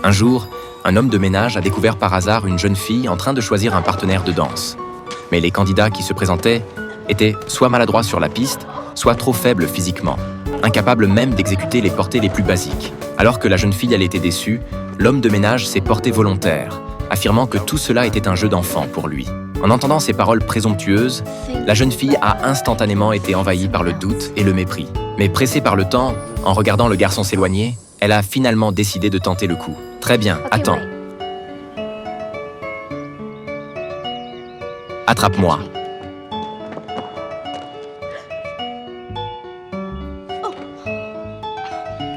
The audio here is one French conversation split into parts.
Un jour, un homme de ménage a découvert par hasard une jeune fille en train de choisir un partenaire de danse. Mais les candidats qui se présentaient étaient soit maladroits sur la piste, soit trop faibles physiquement, incapables même d'exécuter les portées les plus basiques. Alors que la jeune fille elle était déçue, l'homme de ménage s'est porté volontaire, affirmant que tout cela était un jeu d'enfant pour lui. En entendant ces paroles présomptueuses, la jeune fille a instantanément été envahie par le doute et le mépris. Mais pressée par le temps, en regardant le garçon s'éloigner, elle a finalement décidé de tenter le coup. Très bien, attends. Attrape-moi.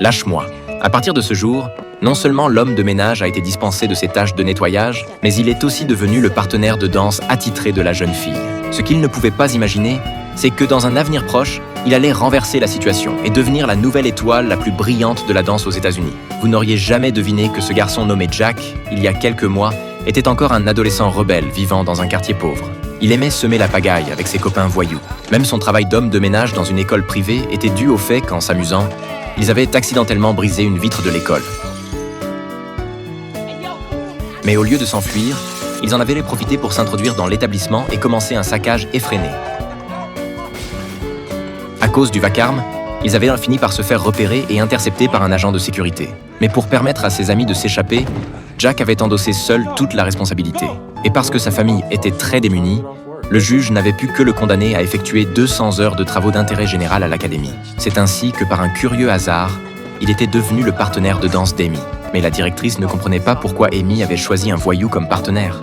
Lâche-moi. À partir de ce jour, non seulement l'homme de ménage a été dispensé de ses tâches de nettoyage, mais il est aussi devenu le partenaire de danse attitré de la jeune fille. Ce qu'il ne pouvait pas imaginer, c'est que dans un avenir proche, il allait renverser la situation et devenir la nouvelle étoile la plus brillante de la danse aux États-Unis. Vous n'auriez jamais deviné que ce garçon nommé Jack, il y a quelques mois, était encore un adolescent rebelle vivant dans un quartier pauvre. Il aimait semer la pagaille avec ses copains voyous. Même son travail d'homme de ménage dans une école privée était dû au fait qu'en s'amusant, ils avaient accidentellement brisé une vitre de l'école. Mais au lieu de s'enfuir, ils en avaient profité pour s'introduire dans l'établissement et commencer un saccage effréné. À cause du vacarme, ils avaient fini par se faire repérer et intercepter par un agent de sécurité. Mais pour permettre à ses amis de s'échapper, Jack avait endossé seul toute la responsabilité. Et parce que sa famille était très démunie, le juge n'avait pu que le condamner à effectuer 200 heures de travaux d'intérêt général à l'académie. C'est ainsi que par un curieux hasard, il était devenu le partenaire de danse d'Amy. Mais la directrice ne comprenait pas pourquoi Amy avait choisi un voyou comme partenaire.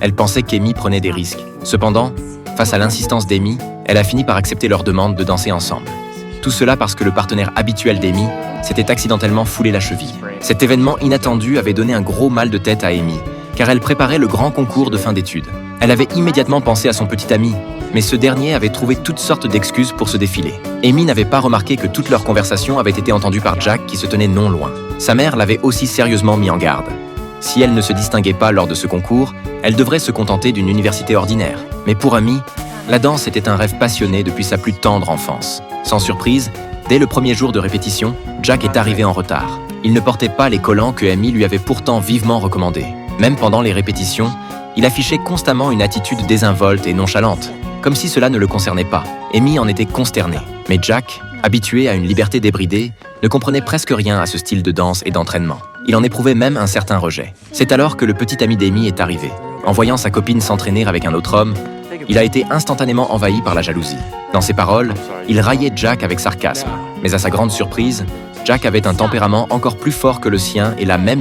Elle pensait qu'Amy prenait des risques. Cependant, face à l'insistance d'Amy, elle a fini par accepter leur demande de danser ensemble. Tout cela parce que le partenaire habituel d'Amy s'était accidentellement foulé la cheville. Cet événement inattendu avait donné un gros mal de tête à Amy, car elle préparait le grand concours de fin d'études. Elle avait immédiatement pensé à son petit ami, mais ce dernier avait trouvé toutes sortes d'excuses pour se défiler. Amy n'avait pas remarqué que toute leur conversation avait été entendue par Jack qui se tenait non loin. Sa mère l'avait aussi sérieusement mis en garde. Si elle ne se distinguait pas lors de ce concours, elle devrait se contenter d'une université ordinaire. Mais pour Amy, la danse était un rêve passionné depuis sa plus tendre enfance. Sans surprise, dès le premier jour de répétition, Jack est arrivé en retard. Il ne portait pas les collants que Amy lui avait pourtant vivement recommandés. Même pendant les répétitions, il affichait constamment une attitude désinvolte et nonchalante, comme si cela ne le concernait pas. Amy en était consternée. Mais Jack, habitué à une liberté débridée, ne comprenait presque rien à ce style de danse et d'entraînement. Il en éprouvait même un certain rejet. C'est alors que le petit ami d'Amy est arrivé. En voyant sa copine s'entraîner avec un autre homme, il a été instantanément envahi par la jalousie. Dans ses paroles, il raillait Jack avec sarcasme. Mais à sa grande surprise, Jack avait un tempérament encore plus fort que le sien et la même